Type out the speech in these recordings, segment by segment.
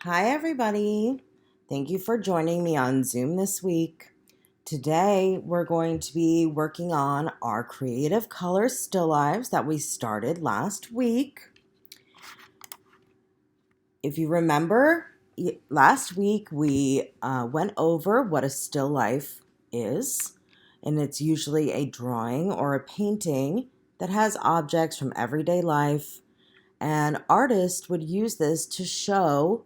Hi, everybody. Thank you for joining me on Zoom this week. Today, we're going to be working on our creative color still lives that we started last week. If you remember, last week we went over what a still life is, and it's usually a drawing or a painting that has objects from everyday life, and artists would use this to show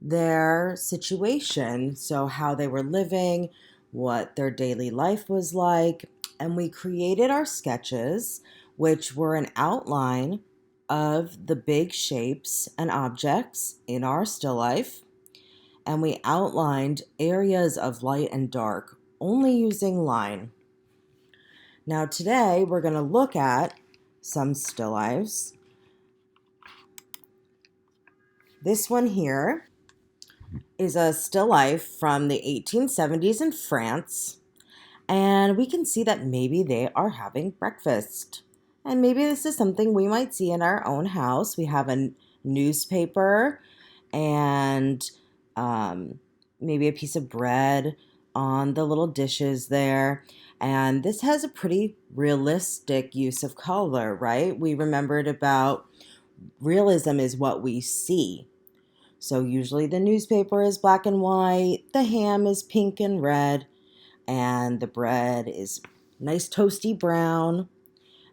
their situation, so how they were living, what their daily life was like, and we created our sketches, which were an outline of the big shapes and objects in our still life, and we outlined areas of light and dark only using line. Now today we're going to look at some still lifes. This one here is a still life from the 1870s in France, and we can see that maybe they are having breakfast. And maybe this is something we might see in our own house. We have a newspaper and maybe a piece of bread on the little dishes there. And this has a pretty realistic use of color, right? We remembered about realism is what we see. So usually the newspaper is black and white, the ham is pink and red, and the bread is nice toasty brown.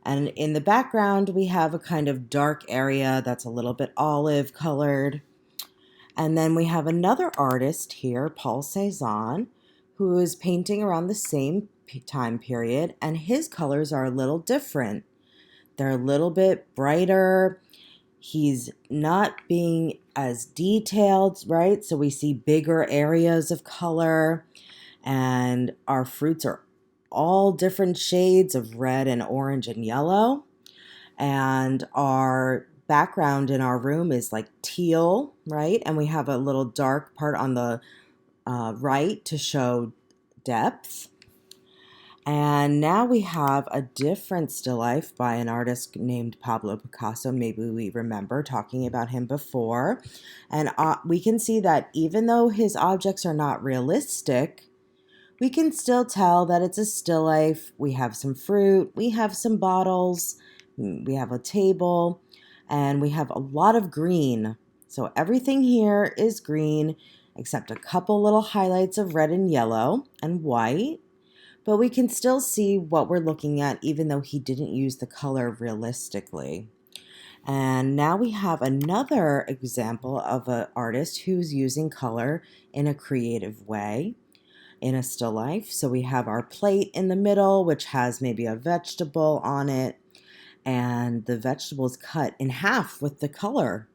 And in the background, we have a kind of dark area that's a little bit olive colored. And then we have another artist here, Paul Cézanne, who is painting around the same time period, and his colors are a little different. They're a little bit brighter. He's not being as detailed, right? So we see bigger areas of color, and our fruits are all different shades of red and orange and yellow. And our background in our room is like teal, right? And we have a little dark part on the right to show depth. And now we have a different still life by an artist named Pablo Picasso. Maybe we remember talking about him before. And we can see that even though his objects are not realistic, we can still tell that it's a still life. We have some fruit, we have some bottles, we have a table, and we have a lot of green. So everything here is green except a couple little highlights of red and yellow and white. But we can still see what we're looking at even though he didn't use the color realistically. And now we have another example of an artist who's using color in a creative way in a still life. So we have our plate in the middle, which has maybe a vegetable on it, and the vegetable is cut in half with the color.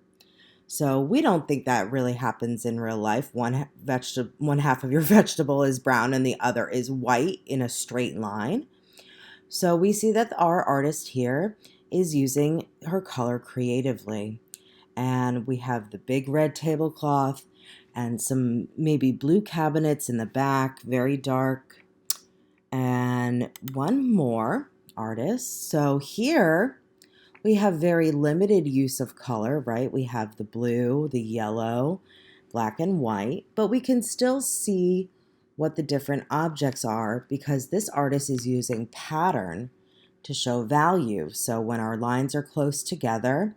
So we don't think that really happens in real life. One half of your vegetable is brown and the other is white in a straight line. So we see that our artist here is using her color creatively. And we have the big red tablecloth and some maybe blue cabinets in the back, very dark. And one more artist. So here we have very limited use of color, right? We have the blue, the yellow, black and white, but we can still see what the different objects are because this artist is using pattern to show value. So when our lines are close together,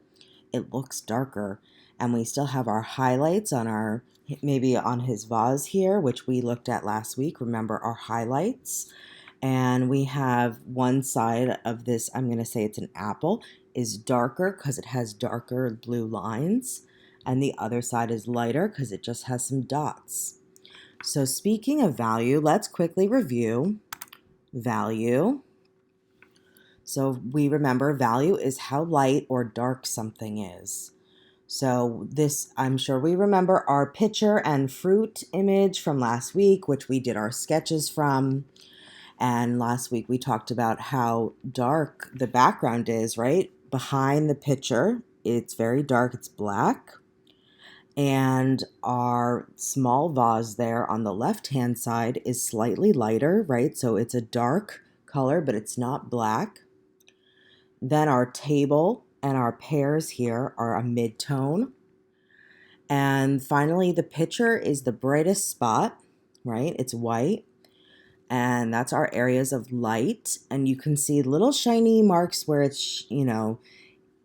it looks darker. And we still have our highlights on our, maybe on his vase here, which we looked at last week. Remember our highlights? And we have one side of this, I'm going to say it's an apple, is darker because it has darker blue lines. And the other side is lighter because it just has some dots. So speaking of value, let's quickly review value. So we remember value is how light or dark something is. So this, I'm sure we remember our picture and fruit image from last week, which we did our sketches from. And last week we talked about how dark the background is, right? Behind the picture, it's very dark, it's black. And our small vase there on the left-hand side is slightly lighter, right? So it's a dark color, but it's not black. Then our table and our pears here are a mid-tone. And finally, the picture is the brightest spot, right? It's white. And that's our areas of light. And you can see little shiny marks where it's,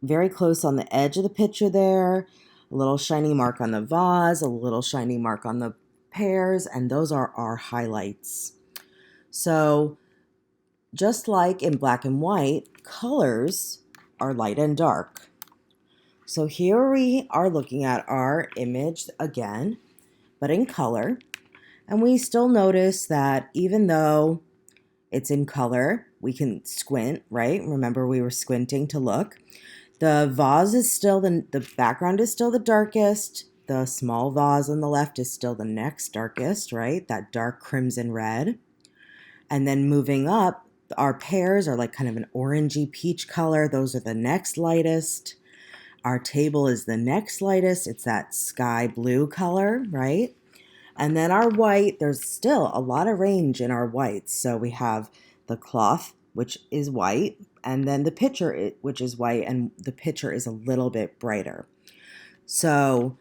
very close on the edge of the picture there. A little shiny mark on the vase, a little shiny mark on the pears, and those are our highlights. So just like in black and white, colors are light and dark. So here we are looking at our image again, but in color. And we still notice that even though it's in color, we can squint, right? Remember, we were squinting to look. The vase is still the background is still the darkest. The small vase on the left is still the next darkest, right? That dark crimson red. And then moving up, our pears are like kind of an orangey peach color. Those are the next lightest. Our table is the next lightest. It's that sky blue color, right? And then our white, there's still a lot of range in our whites. So we have the cloth, which is white, and then the pitcher, which is white, and the pitcher is a little bit brighter. So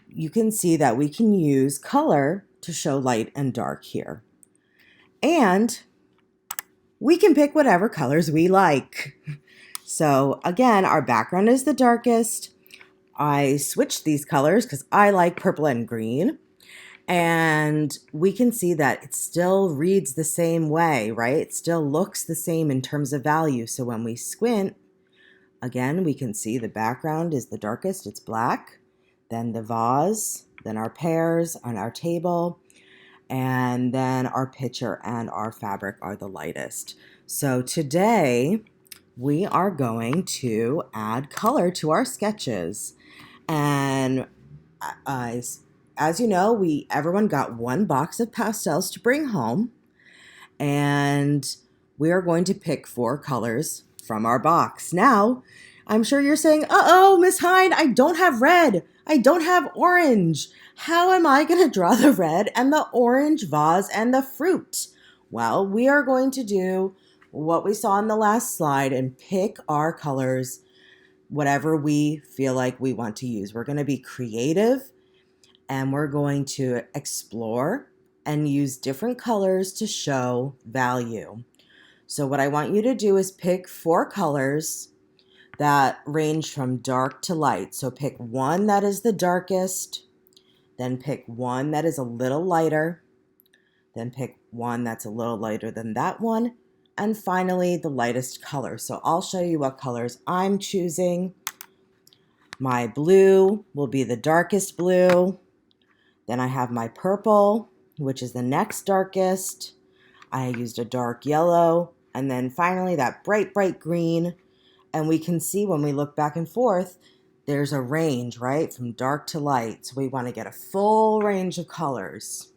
you can see that we can use color to show light and dark here. And we can pick whatever colors we like. So again, our background is the darkest. I switched these colors because I like purple and green. And we can see that it still reads the same way, right? It still looks the same in terms of value. So when we squint, again, we can see the background is the darkest, it's black. Then the vase, then our pears on our table, and then our pitcher and our fabric are the lightest. So today we are going to add color to our sketches. And as you know, everyone got one box of pastels to bring home, and we are going to pick 4 colors from our box. Now, I'm sure you're saying, uh-oh, Miss Hine, I don't have red. I don't have orange. How am I going to draw the red and the orange vase and the fruit? Well, we are going to do what we saw in the last slide and pick our colors, whatever we feel like we want to use. We're going to be creative, and we're going to explore and use different colors to show value. So what I want you to do is pick 4 colors that range from dark to light. So pick one that is the darkest, then pick one that is a little lighter, then pick one that's a little lighter than that one, and finally the lightest color. So I'll show you what colors I'm choosing. My blue will be the darkest blue. Then I have my purple, which is the next darkest. I used a dark yellow. And then finally that bright, bright green. And we can see when we look back and forth, there's a range, right? From dark to light. So we want to get a full range of colors.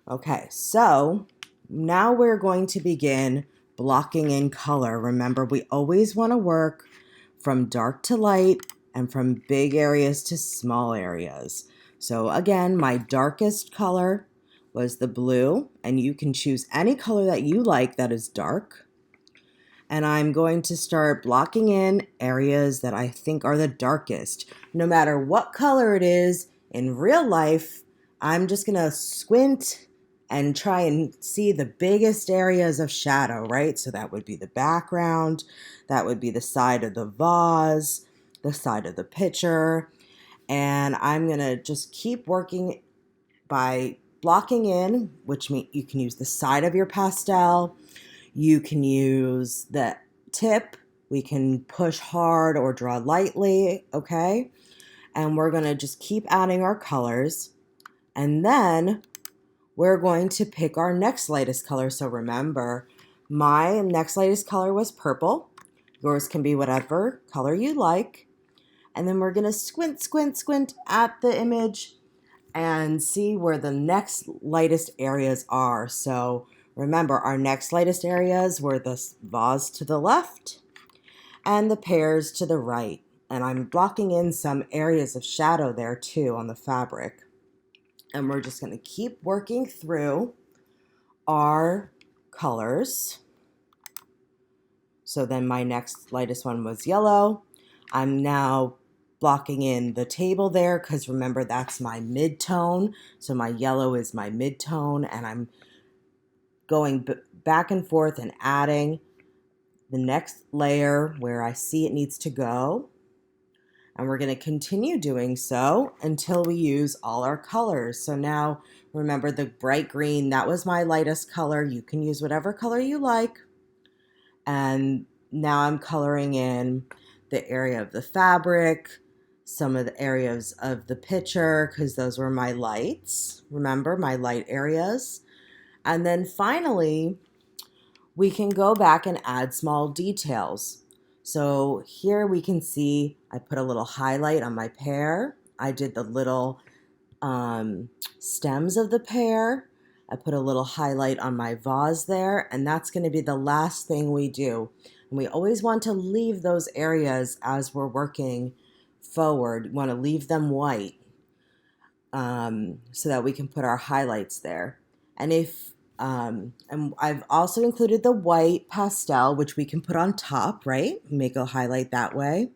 Okay, so now we're going to begin blocking in color. Remember, we always want to work from dark to light and from big areas to small areas. So again, my darkest color was the blue, and you can choose any color that you like that is dark. And I'm going to start blocking in areas that I think are the darkest. No matter what color it is in real life, I'm just going to squint and try and see the biggest areas of shadow, right? So that would be the background, that would be the side of the vase, the side of the pitcher. And I'm going to just keep working by blocking in, which means you can use the side of your pastel. You can use the tip. We can push hard or draw lightly, okay? And we're going to just keep adding our colors. And then we're going to pick our next lightest color. So remember, my next lightest color was purple. Yours can be whatever color you like. And then we're going to squint, squint, squint at the image and see where the next lightest areas are. So remember, our next lightest areas were the vase to the left and the pears to the right. And I'm blocking in some areas of shadow there too on the fabric. And we're just going to keep working through our colors. So then my next lightest one was yellow. I'm now blocking in the table there because remember that's my mid-tone. So my yellow is my mid-tone and I'm going back and forth and adding the next layer where I see it needs to go. And we're going to continue doing so until we use all our colors. So now remember the bright green, that was my lightest color. You can use whatever color you like. And now I'm coloring in the area of the fabric, some of the areas of the picture, because those were my lights. Remember, my light areas. And then finally, we can go back and add small details. So here we can see I put a little highlight on my pear. I did the little stems of the pear. I put a little highlight on my vase there, and that's going to be the last thing we do. And we always want to leave those areas as we're working forward. We want to leave them white so that we can put our highlights there. And and I've also included the white pastel, which we can put on top, right? Make a highlight that way.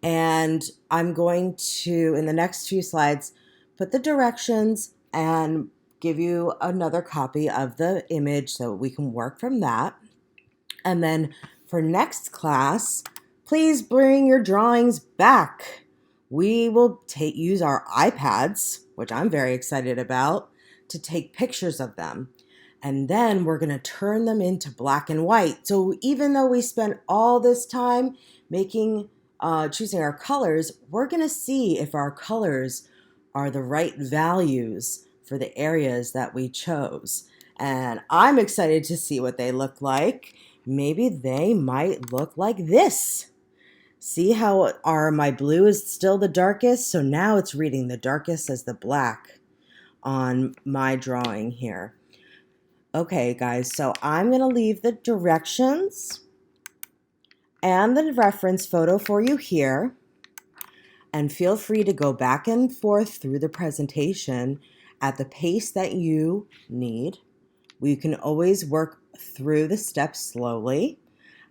And I'm going to, in the next few slides, put the directions and give you another copy of the image so we can work from that. And then for next class, please bring your drawings back. We will use our iPads, which I'm very excited about, to take pictures of them. And then we're going to turn them into black and white. So even though we spent all this time choosing our colors, we're going to see if our colors are the right values for the areas that we chose. And I'm excited to see what they look like. Maybe they might look like this. See how my blue is still the darkest? So now it's reading the darkest as the black on my drawing here. Okay, guys, so I'm going to leave the directions and the reference photo for you here. And feel free to go back and forth through the presentation at the pace that you need. We can always work through the steps slowly.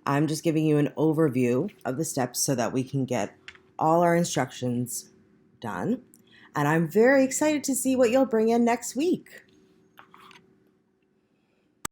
I'm just giving you an overview of the steps so that we can get all our instructions done. And I'm very excited to see what you'll bring in next week.